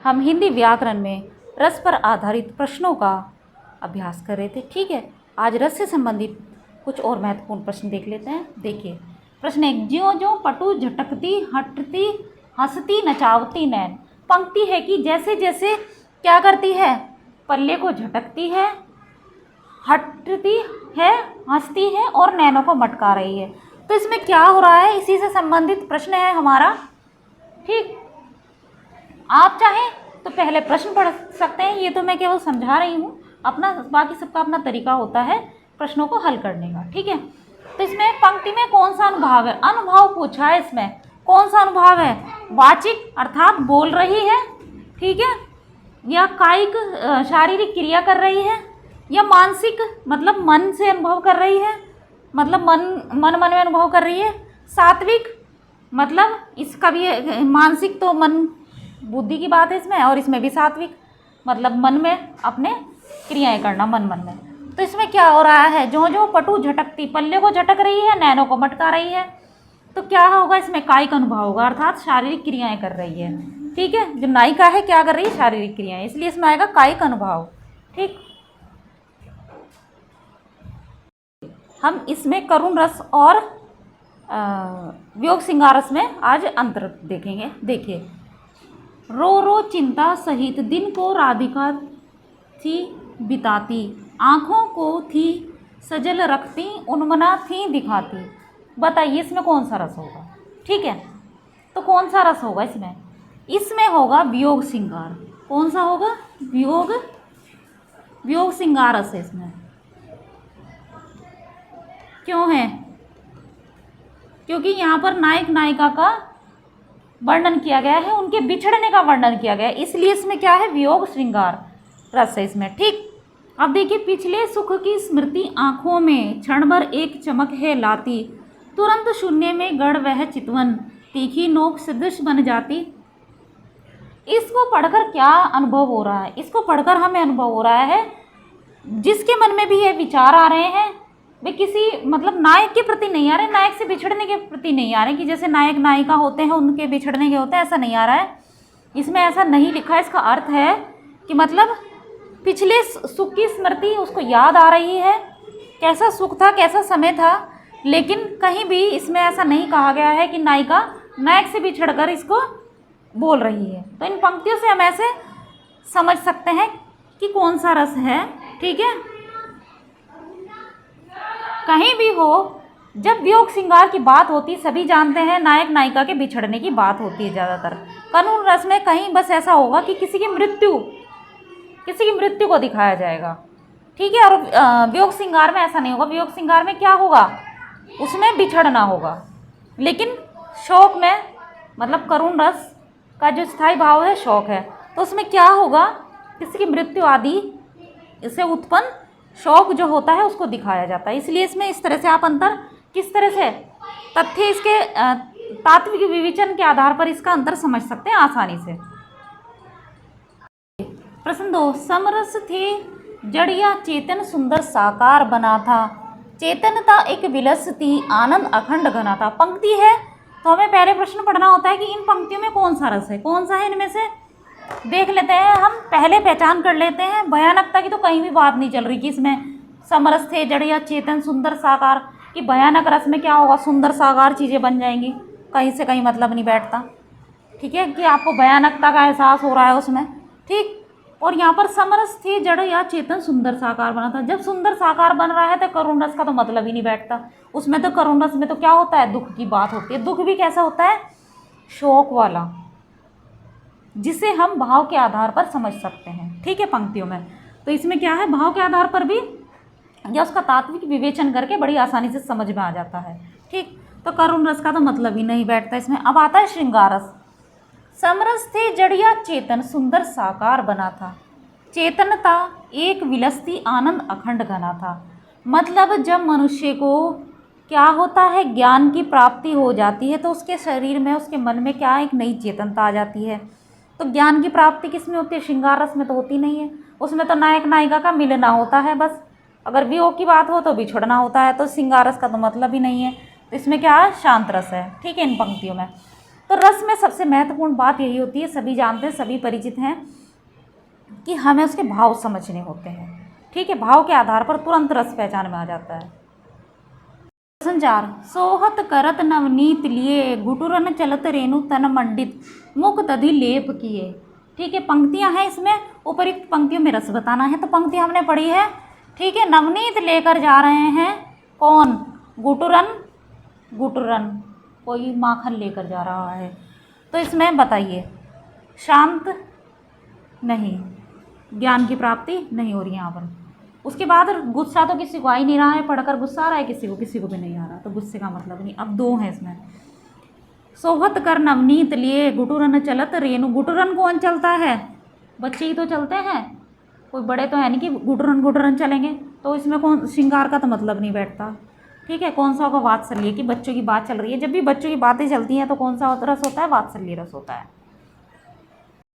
हम हिंदी व्याकरण में रस पर आधारित प्रश्नों का अभ्यास कर रहे थे। ठीक है, आज रस से संबंधित कुछ और महत्वपूर्ण प्रश्न देख लेते हैं। देखिए प्रश्न 1, ज्यों ज्यों पटु झटकती हटती हंसती नचावती नैन। पंक्ति है कि जैसे जैसे क्या करती है, पल्ले को झटकती है, हटती है, हंसती है और नैनों को मटका रही है। तो इसमें क्या हो रहा है, इसी से संबंधित प्रश्न है हमारा। ठीक, आप चाहें तो पहले प्रश्न पढ़ सकते हैं, ये तो मैं केवल समझा रही हूँ, अपना बाकी सबका अपना तरीका होता है प्रश्नों को हल करने का। ठीक है, तो इसमें पंक्ति में कौन सा अनुभाव है, अनुभाव पूछा है। इसमें कौन सा अनुभाव है, वाचिक अर्थात बोल रही है, ठीक है, या कायिक शारीरिक क्रिया कर रही है, या मानसिक मतलब मन से अनुभव कर रही है, मतलब मन में अनुभव कर रही है। सात्विक मतलब इसका भी मानसिक तो मन बुद्धि की बात है इसमें, और इसमें भी सात्विक मतलब मन में अपने क्रियाएं करना, मन में। तो इसमें क्या हो रहा है, जो जो पटु झटकती, पल्ले को झटक रही है, नैनों को मटका रही है। तो क्या होगा, इसमें कायिक अनुभव होगा अर्थात शारीरिक क्रियाएं कर रही है। ठीक है, जो नायिका है क्या कर रही है, शारीरिक क्रियाएं, इसलिए इसमें आएगा कायिक अनुभव। ठीक, हम इसमें करुण रस और वियोग श्रृंगार रस में आज अंतर देखेंगे। देखिए, रो रो चिंता सहित दिन को राधिका थी बिताती, आँखों को थी सजल रखती, उन्मना थी दिखाती। बताइए इसमें कौन सा रस होगा। ठीक है, तो कौन सा रस होगा इसमें, इसमें होगा वियोग श्रृंगार। कौन सा होगा, वियोग श्रृंगार रस है इसमें। क्यों है, क्योंकि यहाँ पर नायक नायिका का वर्णन किया गया है, उनके बिछड़ने का वर्णन किया गया है, इसलिए इसमें क्या है, वियोग श्रृंगार रस है इसमें। ठीक, अब देखिए, पिछले सुख की स्मृति आँखों में क्षण भर एक चमक है लाती, तुरंत शून्य में गढ़ वह चितवन, तीखी नोक सदृश बन जाती। इसको पढ़कर क्या अनुभव हो रहा है, इसको पढ़कर हमें अनुभव हो रहा है, जिसके मन में भी ये विचार आ रहे हैं वे किसी मतलब नायक के प्रति नहीं आ रहे, नायक से बिछड़ने के प्रति नहीं आ रहे, कि जैसे नायक नायिका होते हैं उनके बिछड़ने के होते हैं, ऐसा नहीं आ रहा है। इसमें ऐसा नहीं लिखा है। इसका अर्थ है कि मतलब पिछले सुख की स्मृति उसको याद आ रही है, कैसा सुख था, कैसा समय था, लेकिन कहीं भी इसमें ऐसा नहीं कहा गया है कि नायिका नायक से बिछड़कर इसको बोल रही है। तो इन पंक्तियों से हम ऐसे समझ सकते हैं कि कौन सा रस है। ठीक है, कहीं भी हो, जब वियोग श्रृंगार की बात होती, सभी जानते हैं नायक नायिका के बिछड़ने की बात होती है ज़्यादातर। करुण रस में कहीं बस ऐसा होगा कि किसी की मृत्यु को दिखाया जाएगा। ठीक है, और वियोग श्रृंगार में ऐसा नहीं होगा। वियोग श्रृंगार में क्या होगा, उसमें बिछड़ना होगा, लेकिन शोक में मतलब करुण रस का जो स्थायी भाव है शोक है, तो उसमें क्या होगा, किसी की मृत्यु आदि इससे उत्पन्न शोक जो होता है उसको दिखाया जाता है। इसलिए इसमें इस तरह से आप अंतर, किस तरह से तथ्य इसके तात्विक विवेचन के आधार पर इसका अंतर समझ सकते हैं आसानी से। प्रश्न 2, समरस थे जड़ या चेतन सुंदर साकार बना था, चेतनता एक विलसती आनंद अखंड घना था। पंक्ति है तो हमें पहले प्रश्न पढ़ना होता है कि इन पंक्तियों में कौन सा रस है, कौन सा है इनमें से। देख लेते हैं, हम पहले पहचान कर लेते हैं। भयानकता की तो कहीं भी बात नहीं चल रही कि इसमें समरस थे जड़ या चेतन सुंदर साकार, कि भयानक रस में क्या होगा, सुंदर साकार चीज़ें बन जाएंगी, कहीं से कहीं मतलब नहीं बैठता। ठीक है, कि आपको भयानकता का एहसास हो रहा है उसमें। ठीक, और यहाँ पर समरस थे जड़ या चेतन सुंदर साकार बना था। जब सुंदर साकार बन रहा है तो करुण रस का तो मतलब ही नहीं बैठता उसमें। तो करुण रस में तो क्या होता है, दुख की बात होती है। दुख भी कैसा होता है, शोक वाला, जिसे हम भाव के आधार पर समझ सकते हैं। ठीक है, पंक्तियों में तो इसमें क्या है, भाव के आधार पर भी या उसका तात्विक विवेचन करके बड़ी आसानी से समझ में आ जाता है। ठीक, तो करुण रस का तो मतलब ही नहीं बैठता इसमें। अब आता है श्रृंगार रस। समरस थे जड़ या चेतन सुंदर साकार बना था, चेतनता एक विलसती आनंद अखंड घना था। मतलब जब मनुष्य को क्या होता है, ज्ञान की प्राप्ति हो जाती है तो उसके शरीर में, उसके मन में क्या, एक नई चेतनता आ जाती है। तो ज्ञान की प्राप्ति किस में होती है, श्रृंगार रस में तो होती नहीं है। उसमें तो नायक नायिका का मिलना होता है बस। अगर वियोग की बात हो तो बिछड़ना होता है, तो श्रृंगार रस का तो मतलब ही नहीं है। तो इसमें क्या है, शांत रस है। ठीक है, इन पंक्तियों में तो रस में सबसे महत्वपूर्ण बात यही होती है, सभी जानते हैं, सभी परिचित हैं, कि हमें उसके भाव समझने होते हैं। ठीक है, भाव के आधार पर तुरंत रस पहचान में आ जाता है। प्रश्न 4, सोहत करत नवनीत लिए, घुटुरन चलत रेणु तन मंडित, मुख तधि लेप किए। ठीक है, पंक्तियां हैं, इसमें उपयुक्त पंक्तियों में रस बताना है। तो पंक्तियां हमने पढ़ी है। ठीक है, नवनीत लेकर जा रहे हैं कौन? गुटुरन, गुटुरन कोई माखन लेकर जा रहा है। तो इसमें बताइए, शांत नहीं, ज्ञान की प्राप्ति नहीं हो रही यहाँ पर। उसके बाद गुस्सा तो किसी को आ ही नहीं रहा है, पढ़कर गुस्सा आ रहा है किसी को भी नहीं आ रहा, तो गुस्से का मतलब नहीं। अब 2 हैं इसमें। सोहत कर नवनीत लिए, गुटुरन चलत रेणु। गुटुरन कौन चलता है? बच्चे ही तो चलते हैं, कोई बड़े तो है नहीं कि गुटुरन गुटुरन चलेंगे। तो इसमें कौन, श्रृंगार का तो मतलब नहीं बैठता। ठीक है, कौन सा होगा? वात्सल्य, कि बच्चों की बात चल रही है। जब भी बच्चों की बातें चलती हैं तो कौन सा रस होता है? वात्सल्य रस होता है।